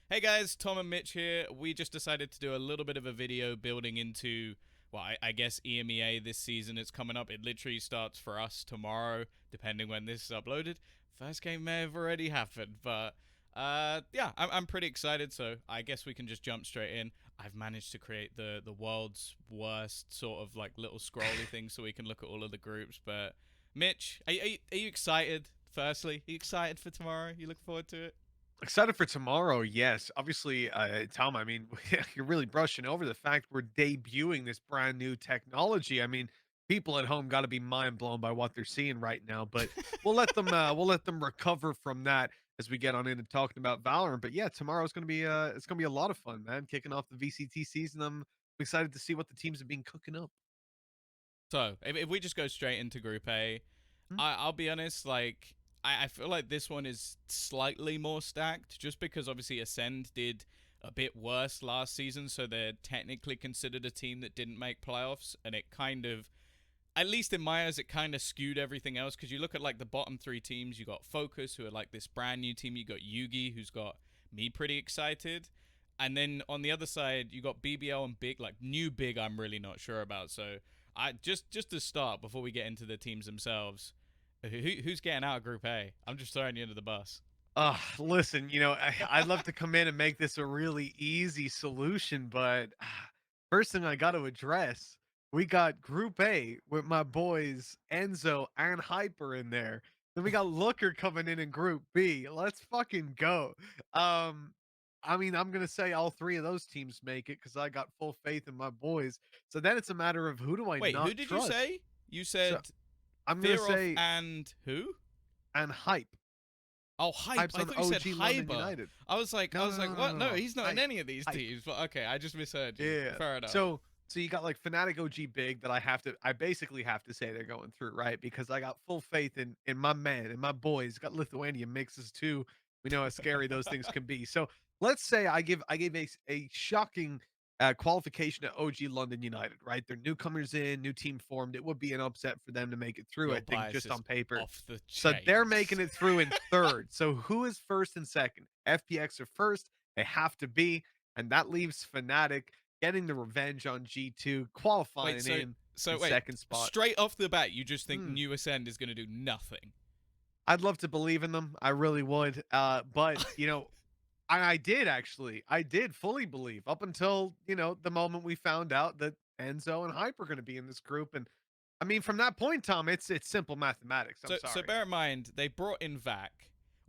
Hey guys, Tom and Mitch here. We just decided to do a little bit of a video building into, well, I guess EMEA this season is coming up. It literally starts for us tomorrow, depending when this is uploaded. First game may have already happened, but yeah, I'm pretty excited, so I guess we can just jump straight in. I've managed to create the world's worst sort of like little scrolly thing so we can look at all of the groups, but Mitch, are you excited, firstly? Are you excited for tomorrow? You look forward to it? Excited for tomorrow, yes. Obviously, Tom, I mean, you're really brushing over the fact we're debuting this brand new technology. I mean, people at home got to be mind blown by what they're seeing right now, but we'll let them recover from that as we get on into talking about Valorant. But yeah, tomorrow's gonna be it's gonna be a lot of fun, man. Kicking off the VCT season. I'm excited to see what the teams have been cooking up. So, if we just go straight into Group A, Hmm? I'll be honest, like, I feel like this one is slightly more stacked just because obviously Ascend did a bit worse last season, so they're technically considered a team that didn't make playoffs, and it kind of, at least in my eyes, it kind of skewed everything else because you look at like the bottom three teams, you got Focus, who are like this brand new team, you got Yugi, who's got me pretty excited. And then on the other side, you got BBL and Big, like new Big, I'm really not sure about. So I just to start before we get into the teams themselves, who's getting out of Group A? I'm just throwing you under the bus. Listen, I'd love to come in and make this a really easy solution, but first thing I got to address, we got Group A with my boys Enzo and Hyper in there. Then we got Looker coming in Group B. Let's fucking go. Um, I mean, I'm gonna say all three of those teams make it because I got full faith in my boys. So then it's a matter of who do I Wait, who not did you trust. say? You So said I'm gonna Fearoth say and who? and Hype. Oh, Hype. Hype's I on thought you said OG London Hyber. United. I No, was no, like, no, no, what? no, No, no. he's not in Hype. any of these Hype. teams. But okay, I just misheard you. Yeah. Fair enough. So you got like Fnatic OG Big that I basically have to say they're going through, right? Because I got full faith in my man and my boys. Got Lithuania mixes too. We know how scary those things can be. So let's say I gave a shocking qualification to OG London United, right? They're newcomers in, new team formed. It would be an upset for them to make it through, I Your think, bias just is on paper. off the So they're making chains. it through in third. So who is first and second? FPX are first. They have to be. And that leaves Fnatic getting the revenge on G2, Wait, qualifying so in wait, second spot. straight off the bat, you just think Hmm. New Ascend is going to do nothing? I'd love to believe in them. I really would. But I did actually. I did fully believe up until the moment we found out that Enzo and Hype are going to be in this group. And I mean, from that point, Tom, it's simple mathematics. I'm So sorry. bear in mind they brought in Vac.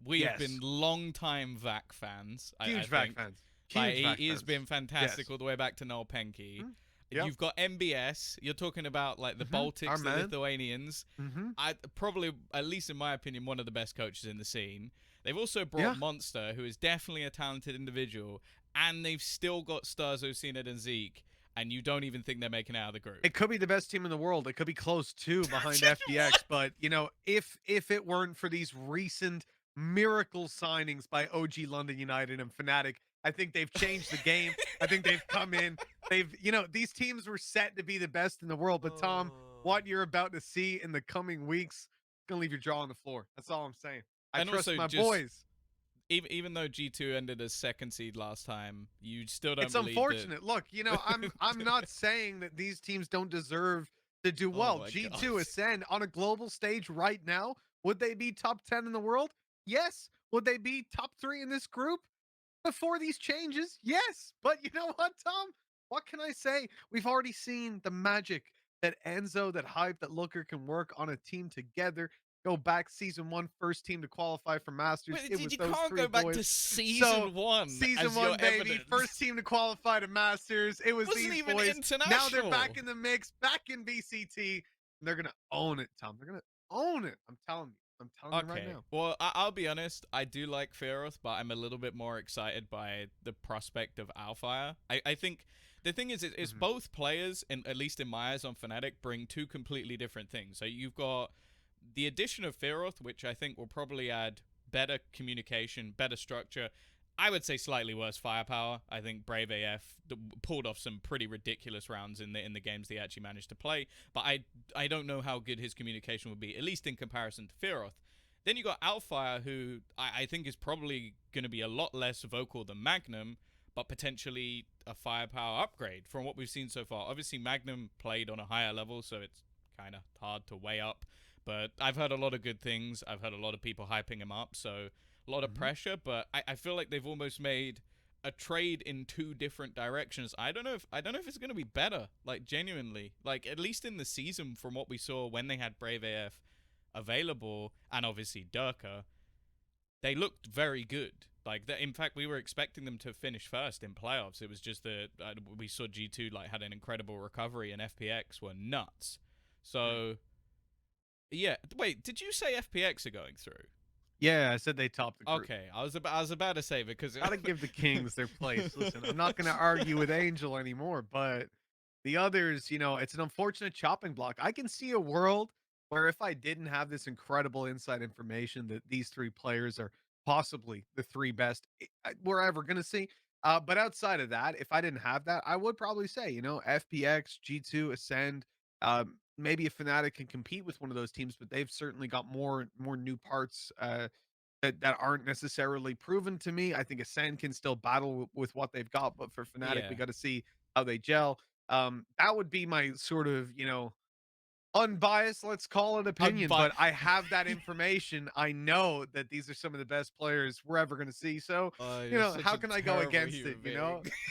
We've been Yes, long time Vac fans. I huge VAC think. fans. Like Huge VAC he has been fans. fantastic Yes. all the way back to Noel Penke. Hmm. Yep. You've got MBS. You're talking about like the Our Baltics, the man. Lithuanians. Hmm. I probably, at least in my opinion, one of the best coaches in the scene. They've also brought Yeah. Monster, who is definitely a talented individual, and they've still got Stars, Osina, and Zeke. And you don't even think they're making it out of the group. It could be the best team in the world. It could be close too behind What? FPX. But if it weren't for these recent miracle signings by OG London United and Fnatic, I think they've changed the game. I think they've come in. These teams were set to be the best in the world. But Tom, Oh. what you're about to see in the coming weeks, gonna leave your jaw on the floor. That's all I'm saying. I And trust also, my just boys. even though G2 ended as second seed last time, you still don't It's believe that. unfortunate. Look, I'm not saying that these teams don't deserve to do Oh well. my god. G2 Ascend on a global stage right now, would they be top 10 in the world? Yes. Would they be top 3 in this group before these changes? Yes. But you know what, Tom? What can I say? We've already seen the magic that Enzo, that Hype, that Looker can work on a team together. Go back season one, first team to qualify for Masters. Wait, It you was those can't three go back to boys. So season one season as your one, baby, first evidence. team to qualify to Masters. It was Wasn't these even boys. Now they're back international. in the mix, back in VCT, and they're gonna own it, Tom. They're gonna own it. I'm telling you. I'm telling you right Okay. now. Well, I'll be honest. I do like Fearoth, but I'm a little bit more excited by the prospect of Alfire. I think the thing is Mhm. both players, and at least in my eyes on Fnatic, bring two completely different things. So you've got the addition of Fearoth, which I think will probably add better communication, better structure. I would say slightly worse firepower. I think Brave AF pulled off some pretty ridiculous rounds in the games they actually managed to play, but I don't know how good his communication would be, at least in comparison to Fearoth. Then you got Outfire, who I think is probably going to be a lot less vocal than Magnum, but potentially a firepower upgrade from what we've seen so far. Obviously, Magnum played on a higher level, so it's kind of hard to weigh up. But I've heard a lot of good things. I've heard a lot of people hyping him up, so a lot of Mhm. pressure. But I feel like they've almost made a trade in two different directions. I don't know if it's gonna be better. Like genuinely, like at least in the season from what we saw when they had Brave AF available and obviously Durka, they looked very good. Like that, in fact, we were expecting them to finish first in playoffs. It was just that we saw G2 like had an incredible recovery and FPX were nuts. Mm. So yeah, wait, did you say FPX are going through? Yeah, I said they topped the group. Okay, I was about to say because Gotta give the Kings their place. Listen, I'm not gonna argue with Angel anymore, but the others, it's an unfortunate chopping block. I can see a world where if I didn't have this incredible inside information that these three players are possibly the three best we're ever gonna see. But outside of that, if I didn't have that, I would probably say, FPX, G2, Ascend, maybe a Fnatic can compete with one of those teams, but they've certainly got more new parts that aren't necessarily proven to me. I think Ascend can still battle with what they've got, but for Fnatic, we yeah, got to see how they gel. That would be my sort of, unbiased, let's call it opinion, unbi- but I have that information. I know that these are some of the best players we're ever going to see. So, Oh, you're such how a can I go terrible against human it? being.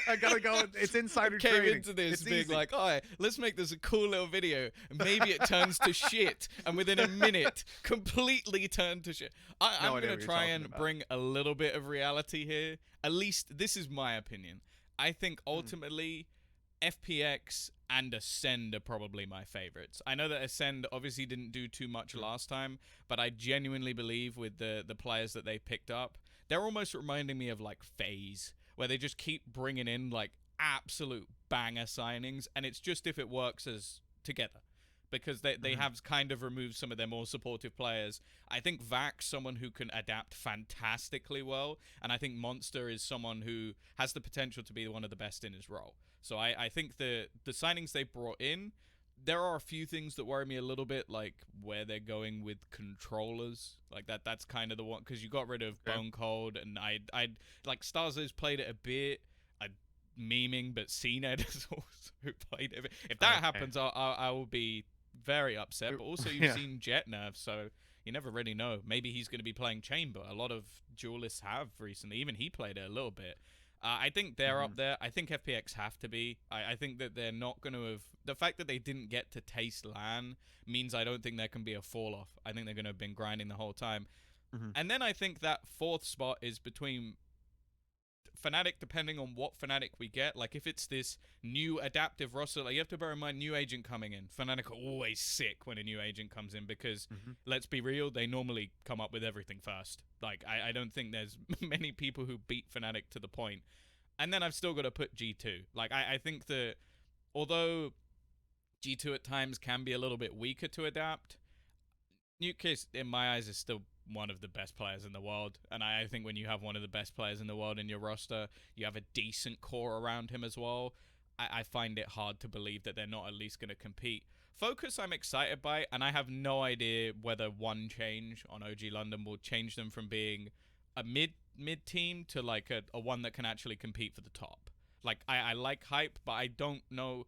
I got to go. It's I insider came trading. into this It's being easy. like, all right, let's make this a cool little video. And maybe it turns to shit. And within a minute, completely turned to shit. No I'm going idea to what you're try talking and about. bring a little bit of reality here. At least this is my opinion. I think Mm, ultimately FPX and Ascend are probably my favorites. I know that Ascend obviously didn't do too much mm, last time, but I genuinely believe with the players that they picked up, they're almost reminding me of like FaZe, where they just keep bringing in like absolute banger signings, and it's just if it works as together. Because they mhm. have kind of removed some of their more supportive players. I think Vax, someone who can adapt fantastically well, and I think Monster is someone who has the potential to be one of the best in his role. So I think the signings they brought in, there are a few things that worry me a little bit, like where they're going with controllers, like that's kind of the one because you got rid of Okay. Bone Cold, and I like Starzo's played it a bit. I memeing, but CNED is also who played it. If that Okay. happens, I will be very upset. But also, you've Yeah. seen Jet Nerf, so you never really know. Maybe he's going to be playing Chamber. A lot of duelists have recently. Even he played it a little bit. I think they're Mhm. up there. I think FPX have to be. I think that they're not going to have. The fact that they didn't get to taste LAN means I don't think there can be a fall off. I think they're going to have been grinding the whole time. Mhm. And then I think that fourth spot is between Fnatic, depending on what Fnatic we get. Like if it's this new adaptive roster, like you have to bear in mind new agent coming in. Fnatic are always sick when a new agent comes in because Mhm. let's be real, they normally come up with everything first. Like I don't think there's many people who beat Fnatic to the point. And then I've still got to put G2. Like I think that although G2 at times can be a little bit weaker to adapt, Newcastle, in my eyes, is still one of the best players in the world. And I think when you have one of the best players in the world in your roster, you have a decent core around him as well. I find it hard to believe that they're not at least going to compete. Focus, I'm excited by, and I have no idea whether one change on OG London will change them from being a mid team to like a one that can actually compete for the top. Like I like hype, but I don't know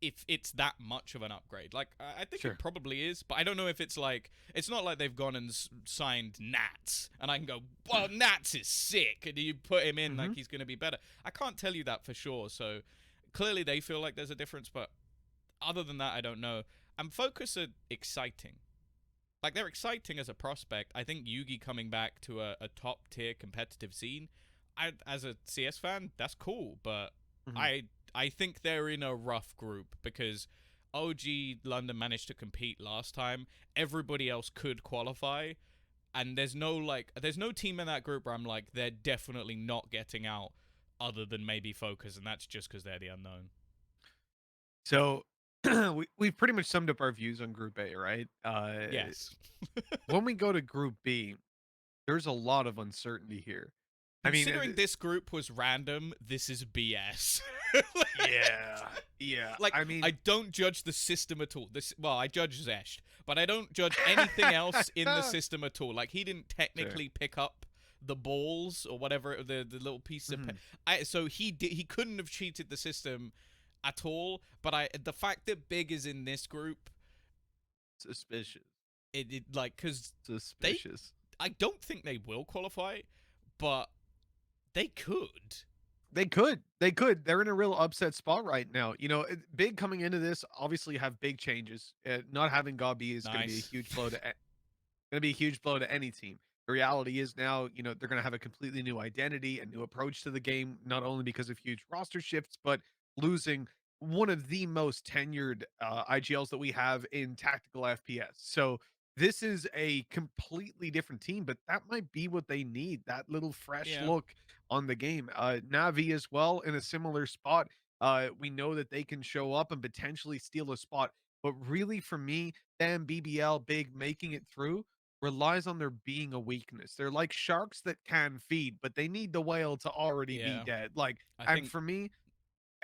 if it's that much of an upgrade. Like I think it Sure. probably is, but I don't know if it's like it's not like they've gone and signed Nats, and I can go, well, Nats is sick, and you put him in like Mhm. he's going to be better. I can't tell you that for sure. So clearly they feel like there's a difference, but other than that, I don't know. And Focus are exciting. Like they're exciting as a prospect. I think Yugi coming back to a top tier competitive scene, as a CS fan, that's cool. But Mhm. I I think they're in a rough group because OG London managed to compete last time. Everybody else could qualify, and there's no team in that group where I'm like they're definitely not getting out, other than maybe Focus, and that's just because they're the unknown. So we've pretty much summed up our views on Group A, right? Yes. When we go to Group B, there's a lot of uncertainty here. I mean, considering this group was random, this is BS. yeah, yeah. Like, I mean, I don't judge the system at all. Well, I judge Zesht, but I don't judge anything else in the system at all. Like, he didn't sure. technically pick up the balls or whatever, the little piece of Mhm. so he couldn't have cheated the system at all. But the fact that Big is in this group, Suspicious. it like, because they Suspicious. I don't think they will qualify, but they could. They could. They could. They're in a real upset spot right now. Big coming into this obviously have big changes. Not having Gabi is going to be a Nice. huge blow to going to be a huge blow to any team. The reality is now, they're going to have a completely new identity, a new approach to the game, not only because of huge roster shifts, but losing one of the most tenured IGLs that we have in tactical FPS. So this is a completely different team, but that might be what they need, that little fresh Yeah. look on the game. Navi as well in a similar spot. We know that they can show up and potentially steal a spot. But really, for me, them BBL Big making it through relies on there being a weakness. They're like sharks that can feed, but they need the whale to already be Yeah. dead. Like, I and think. for me,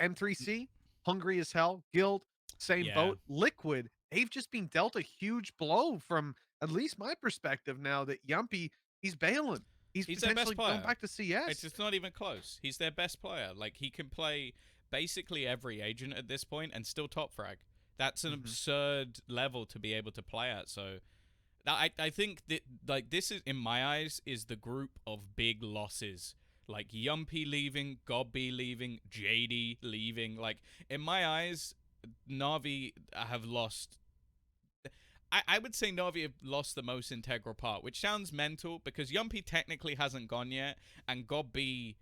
M3C, hungry as hell, Guild, same Yeah. boat, Liquid, they've just been dealt a huge blow from at least my perspective now that Yumpy, he's bailing. He's He's their best potentially going player. back to CS. It's not even close. He's their best player. Like, he can play basically every agent at this point and still top frag. That's an Mhm. absurd level to be able to play at. So I think that, like, this is, in my eyes, is the group of big losses. Like, Yumpy leaving, Gobby leaving, JD leaving. Like, in my eyes, Navi have lost. I would say Navi have lost the most integral part, which sounds mental because Yumpy technically hasn't gone yet, and Gobby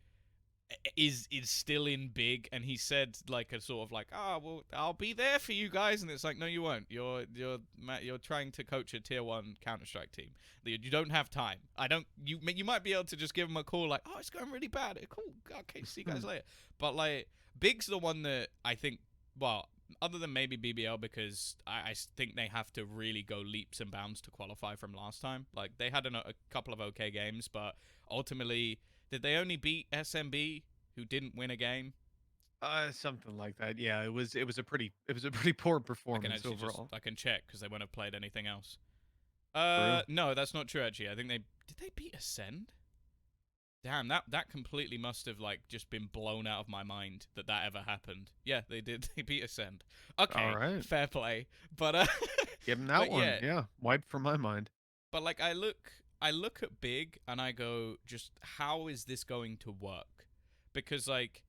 is still in big, and he said, like, a sort of like, well, I'll be there for you guys, and it's like, no, you won't. You're trying to coach a tier 1 Counter-Strike team. You don't have time. I don't you might be able to just give him a call like, it's going really bad. Cool, okay, see you guys later. But, like, Big's the one that I think, well, other than maybe BBL, because I think they have to really go leaps and bounds to qualify from last time. Like, they had a couple of okay games, but ultimately, did they only beat SMB, who didn't win a game? Something like that. Yeah, it was a pretty poor I can performance actually overall. I can check because they won't have played anything else. True. No, that's not true. Actually, I think did they beat Ascend? Damn, that completely must have, like, just been blown out of my mind that ever happened. Yeah, they did. They beat Ascend. All Okay, right. fair play. But Give him that but one. yeah, Yeah, wiped from my mind. but, like, I look at Big and I go, just how is this going to work? Because, like,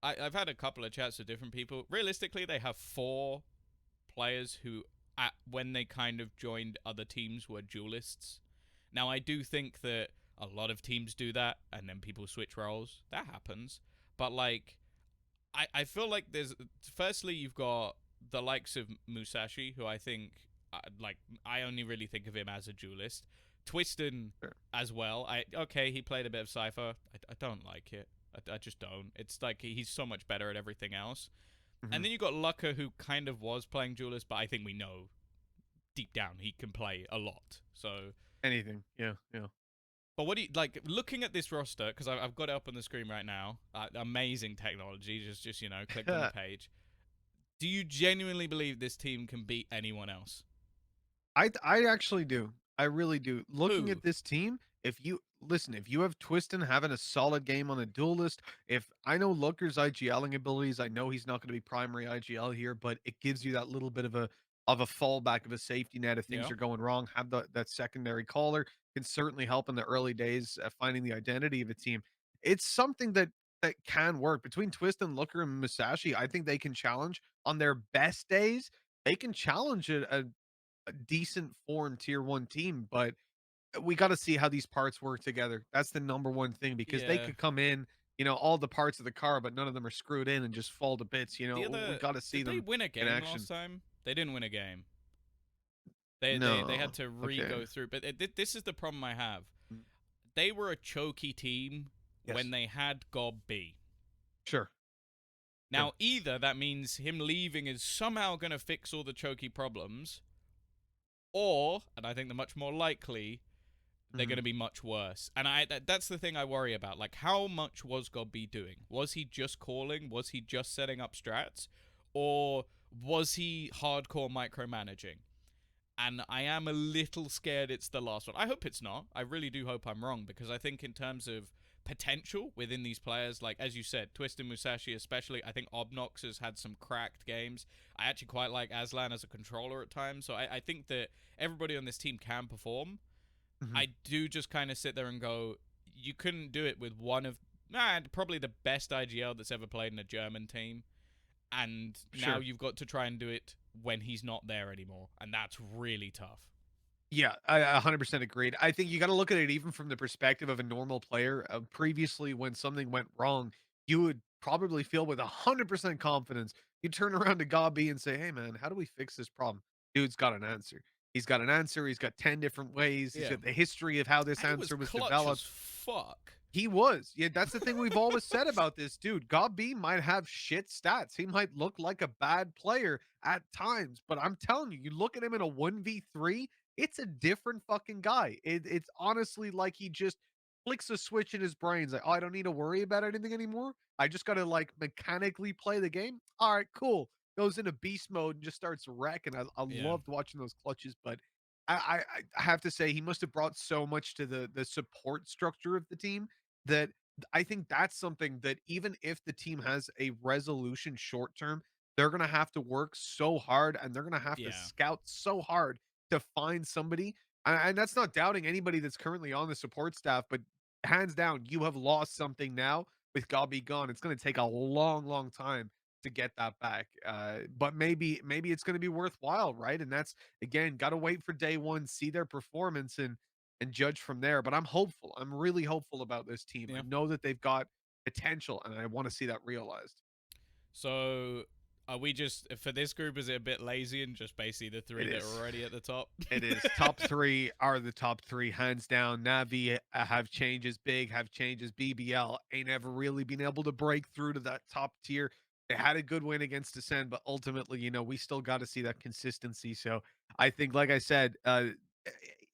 I've had a couple of chats with different people. Realistically, they have 4 players who, when they kind of joined other teams, were duelists. Now, I do think that a lot of teams do that, and then people switch roles. That happens. But, like, I feel like there's... Firstly, you've got the likes of Musashi, who I think... like, I only really think of him as a duelist. Twiston Sure. as well. Okay, he played a bit of Cypher. I don't like it. I just don't. It's like he's so much better at everything else. And Mhm. then you got Lucka, who kind of was playing duelist, but I think we know deep down he can play a lot. So, Anything. Yeah, yeah. but what do you like looking at this roster? Because I've got it up on the screen right now. Amazing technology. Just clicked on the page. Do you genuinely believe this team can beat anyone else? I actually do. I really do. Looking Who? at this team, if you have Twiston having a solid game on a duelist, if I know Looker's IGLing abilities, I know he's not going to be primary IGL here, but it gives you that little bit of a fallback of a safety net if things Yeah. are going wrong. Have that secondary caller can certainly help in the early days finding the identity of a team. It's something that can work between Twiston, Looker, and Musashi. I think they can challenge on their best days. They can challenge a decent form tier 1 team, but we got to see how these parts work together. That's the number one thing because they Yeah. could come in, all the parts of the car, but none of them are screwed in and just fall to bits. The We other got to see did they them win a in game last action. time? They didn't win a game. They had No. to re Okay. go through. But this is the problem I have. Mm, They were a choky team when yes. they had Gob B. Sure. Sure. Now, either that means him leaving is somehow going to fix all the choky problems, or, and I think the much more likely, they're going Mhm. to be much worse. And that's the thing I worry about. Like, how much was Godby doing? Was he just calling? Was he just setting up strats? Or was he hardcore micromanaging? And I am a little scared it's the last one. I hope it's not. I really do hope I'm wrong, because I think in terms of potential within these players, like as you said, Twist and Musashi especially, I think Obnox has had some cracked games. I actually quite like Aslan as a controller at times, so I think that everybody on this team can perform. Mhm. I do just kind of sit there and go, you couldn't do it with one of probably the best IGL that's ever played in a German team, and now Sure. you've got to try and do it when he's not there anymore, and that's really tough. Yeah, I 100% agreed. I think you gotta look at it even from the perspective of a normal player. Previously, when something went wrong, you would probably feel with 100% confidence. You turn around to Gabi and say, "Hey, man, how do we fix this problem?" Dude's got an answer. He's got an answer. He's got 10 different ways. He's Yeah. got the history of how this And he was answer was clutch as developed. fuck. He was. Yeah, that's the thing we've always said about this dude. God B might have shit stats. He might look like a bad player at times, but I'm telling you, you look at him in a 1v3, it's a different fucking guy. It's honestly like he just flicks a switch in his brains. Like, oh, I don't need to worry about anything anymore. I just got to like mechanically play the game. All right, cool. Goes into beast mode and just starts wrecking. I Yeah. loved watching those clutches, but I have to say he must have brought so much to the support structure of the team that I think that's something that even if the team has a resolution short term, they're going to have to work so hard and they're going to have to Yeah. scout so hard to find somebody. And that's not doubting anybody that's currently on the support staff, but hands down, you have lost something now with Gabi gone. It's going to take a long, long time to get that back. But maybe it's going to be worthwhile, right? And that's again, got to wait for day one, see their performance, and judge from there. But I'm hopeful. I'm really hopeful about this team. I Yeah. know that they've got potential, and I want to see that realized. So are we just for this group, is it a bit lazy and just basically the three It that are is. already at the top? It is. Top three are the top three, hands down. Navi have changes big, have changes. BBL ain't ever really been able to break through to that top tier. They had a good win against Ascend, but ultimately, we still got to see that consistency. So I think, like I said,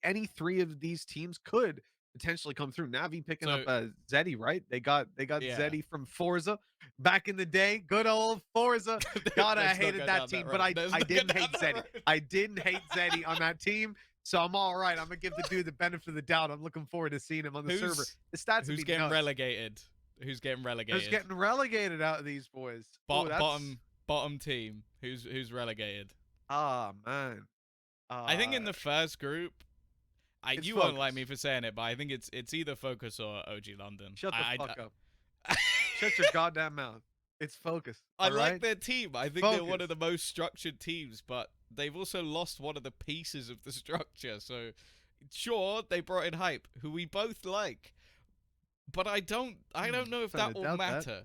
any three of these teams could potentially come through. Navi picking up So Zeddy, right? They got yeah. Zeddy from Forza back in the day. Good old Forza. God, I Let's not hated go that down that team, but road. I Let's I not go didn't down hate that Zeddy. road. I didn't hate Zeddy on that team, so I'm all right. I'm gonna give the dude the benefit of the doubt. I'm looking forward to seeing him on the server. Who's The stats would who's be getting nuts. relegated? Who's getting Who's relegated? getting relegated out of these boys? Oh, that's Bottom team. Who's relegated? man. I think in Uh, the first group, it's you won't like me focus. for saying it, but I think it's either Focus or OG London. Shut the fuck up. I Shut your goddamn mouth. It's focus. I All like right. their team. I think they're one Focus. of the most structured teams, but they've also lost one of the pieces of the structure. So, sure, they brought in Hype, who we both like, but I don't know if Starting that to will doubt that. matter.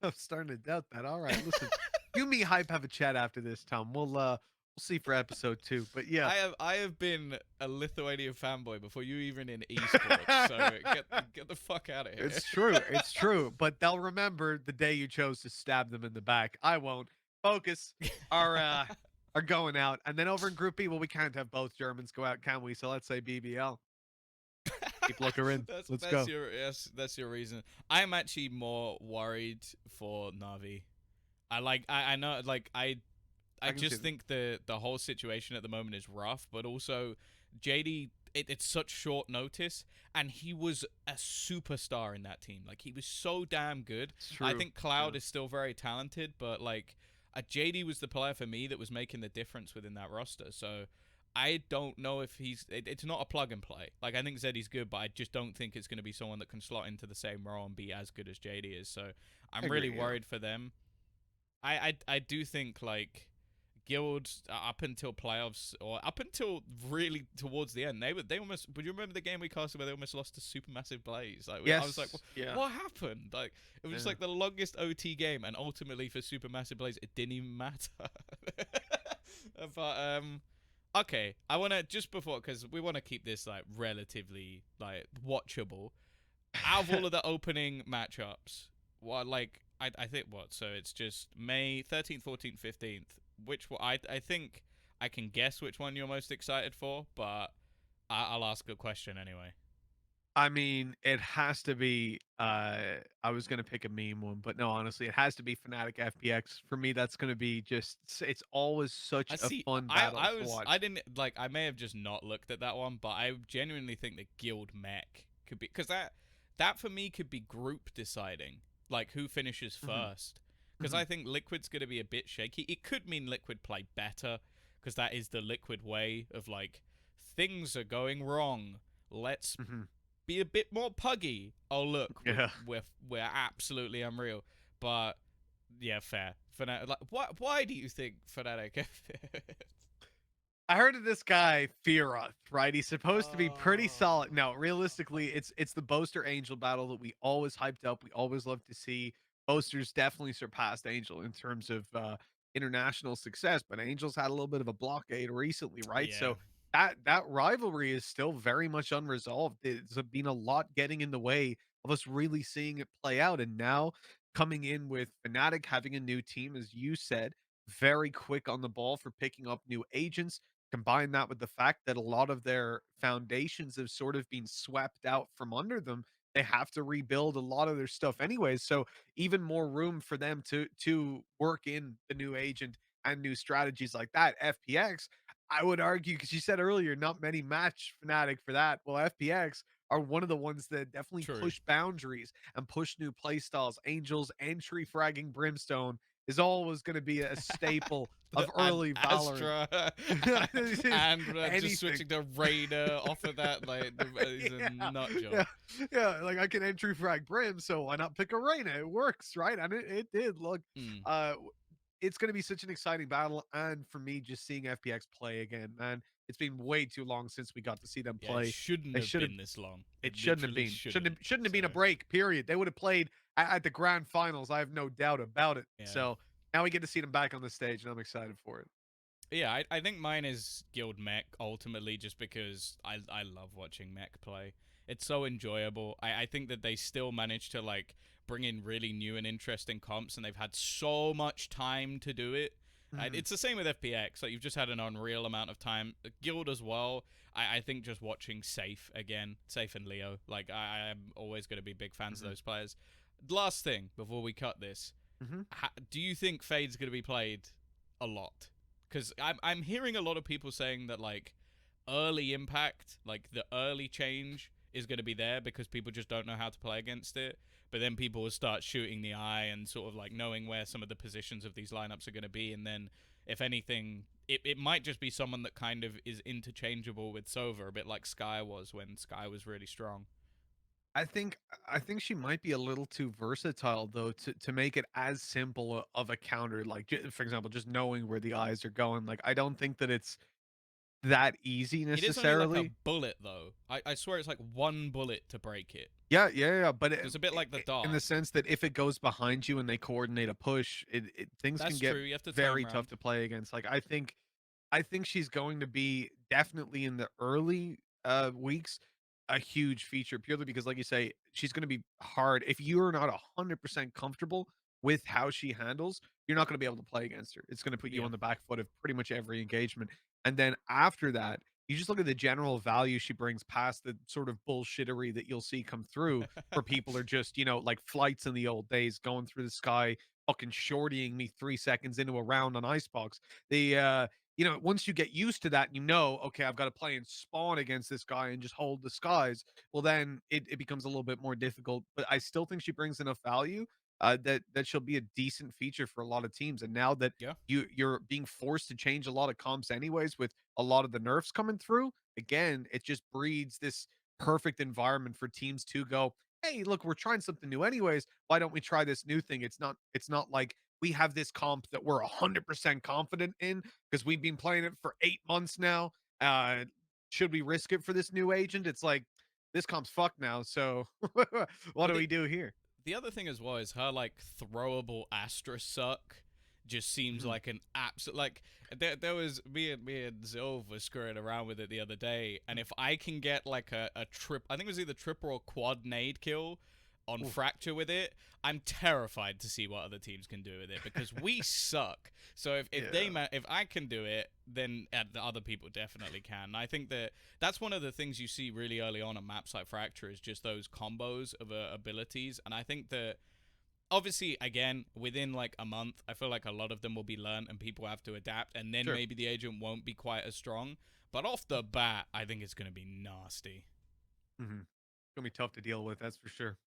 I'm starting to doubt that. All right, listen. You and me hype have a chat after this, Tom. We'll see for episode 2. But yeah. I have been a Lithuanian fanboy before you even in esports. So get the fuck out of here. It's true. It's true. But they'll remember the day you chose to stab them in the back. I won't. Focus are going out. And then over in Group B, well, we can't have both Germans go out, can we? So let's say BBL. Keep looking in. that's Let's that's go. your that's your reason. I'm actually more worried for Navi. I know I I can see just that. think the whole situation at the moment is rough, but also JD, it's such short notice, and he was a superstar in that team. Like, he was so damn good. It's I true. think Cloud Yeah. is still very talented, but like, JD was the player for me that was making the difference within that roster. So I don't know if it's not a plug and play. Like, I think Zeddy's good, but I just don't think it's going to be someone that can slot into the same role and be as good as JD is. So I I'm really agree. Yeah. worried for them. I do think like Guild, up until playoffs or up until really towards the end, they almost. Would you remember the game we casted where they almost lost to Supermassive Blaze? Like, I was like, Yes. Yeah. what happened? Like, it was just Yeah. like the longest OT game, and ultimately for Supermassive Blaze, it didn't even matter. But okay, I want to just before, because we want to keep this like relatively like watchable. Out of all of the opening matchups, what like I think what? So it's just May 13th, 14th, 15th. Which one? I think I can guess which one you're most excited for, but I'll ask a question anyway. I mean, it has to be, I was gonna pick a meme one, but no, honestly, it has to be Fnatic FPX. For me, that's gonna be just it's always such I a see. fun I battle I to was I watch. didn't like. I may have just not looked at that one, but I genuinely think that Guild Mech could be because that for me could be group deciding, like who finishes Mhm, first. Because mhm, I think Liquid's going to be a bit shaky. It could mean Liquid play better, because that is the Liquid way of like things are going wrong. Let's mhm. be a bit more puggy. Oh look, we're Yeah. we're we're absolutely unreal. But yeah, fair. Fnatic, like, why do you think Fnatic? I heard of this guy Fearoth, right? He's supposed to be pretty solid. Oh. No, realistically, it's the Boaster Angel battle that we always hyped up. We always love to see. Boaster's definitely surpassed Angel in terms of international success, but Angel's had a little bit of a blockade recently, right? Yeah, So that rivalry is still very much unresolved. There's been a lot getting in the way of us really seeing it play out, and now coming in with Fnatic having a new team, as you said, very quick on the ball for picking up new agents. Combine that with the fact that a lot of their foundations have sort of been swept out from under them. They have to rebuild a lot of their stuff anyways. So even more room for them to work in the new agent and new strategies like that. FPX, I would argue, because you said earlier, not many match Fnatic for that. Well, FPX are one of the ones that definitely true. push boundaries and push new play styles. Angels entry fragging Brimstone is always going to be a staple of And early Valorant. Astra, It's just and just anything. switching to Raider off of that, like he's a Yeah, nut yeah, job. yeah. Like I can entry frag Brim, so why not pick Arena? It works, right? And it did. Look, Mm. uh, it's going to be such an exciting battle, and for me, just seeing FPX play again, man, it's been way too long since we got to see them Yeah, it play. shouldn't They have should have. been this long. It It shouldn't have literally been. Shouldn't shouldn't. have, shouldn't have been a So break. Period. They would have played at the grand finals. I have no doubt about it. yeah. So now we get to see them back on the stage, and I'm excited for it. Yeah, I think mine is Guild Mech ultimately just because I love watching Mech play. It's so enjoyable. I think that they still manage to like bring in really new and interesting comps, and they've had so much time to do it. Mhm. It's the same with FPX. Like you've just had an unreal amount of time. Guild as well. I think just watching Safe again, Safe and Leo. Like I'm always going to be big fans of Mhm. those players. Last thing before we cut this, Mhm. do you think Fade's going to be played a lot? Because I'm hearing a lot of people saying that like early impact, like the early change is going to be there because people just don't know how to play against it. But then people will start shooting the eye and sort of like knowing where some of the positions of these lineups are going to be. And then, if anything, it might just be someone that kind of is interchangeable with Sova, a bit like Sky was when Sky was really strong. I think I think she might be a little too versatile though to make it as simple of a counter. Like for example, just knowing where the eyes are going. Like I don't think that it's that easy It is only like a necessarily. bullet, though. I swear it's like one bullet to break it. Yeah, yeah, yeah. But So it's a bit like the in the dart. sense that if it goes behind you and they coordinate a push, things can That's get true. You have to turn very tough around. to play against. Like I think she's going to be definitely in the early weeks a huge feature purely because like you say, she's going to be hard. If you're not 100% comfortable with how she handles, you're not going to be able to play against her. It's going to put you Yeah. on the back foot of pretty much every engagement. And then after that, you just look at the general value she brings past the sort of bullshittery that you'll see come through where people are just, like flights in the old days going through the sky, fucking shortying me 3 seconds into a round on Icebox. Once you get used to that, okay, I've got to play and spawn against this guy and just hold the skies. Well, then it becomes a little bit more difficult. But I still think she brings enough value that she'll be a decent feature for a lot of teams. And now that Yeah. you're being forced to change a lot of comps anyways, with a lot of the nerfs coming through, again, it just breeds this perfect environment for teams to go, hey, look, we're trying something new anyways. Why don't we try this new thing? It's not like we have this comp that we're 100% confident in because we've been playing it for 8 months now. Uh, should we risk it for this new agent? It's like this comp's fucked now. So what Well, do the we do here? the other thing as well is her like throwable Astra suck just seems Mhm. like an absolute like there was me and Zilv were screwing around with it the other day, and if I can get like a trip, I think it was either triple or quad nade kill on Oof. Fracture with it. I'm terrified to see what other teams can do with it because we suck. So Yeah. if I can do it, then the other people definitely can. And I think that that's one of the things you see really early on maps like Fracture is just those combos of abilities. And I think that obviously, again, within like a month, I feel like a lot of them will be learned and people have to adapt, and then Sure. maybe the agent won't be quite as strong. But off the bat, I think it's going to be nasty. Mhm. It's gonna be tough to deal with, that's for sure.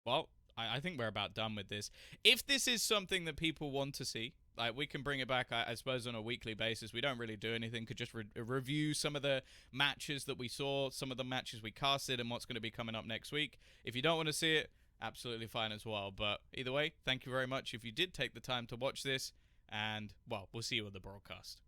Well, I think we're about done with this. If this is something that people want to see, like we can bring it back, I suppose, on a weekly basis. We don't really do anything. Could just review some of the matches that we saw, some of the matches we casted, and what's going to be coming up next week. If you don't want to see it, absolutely fine as well. But either way, thank you very much if you did take the time to watch this. And, well, we'll see you at the broadcast.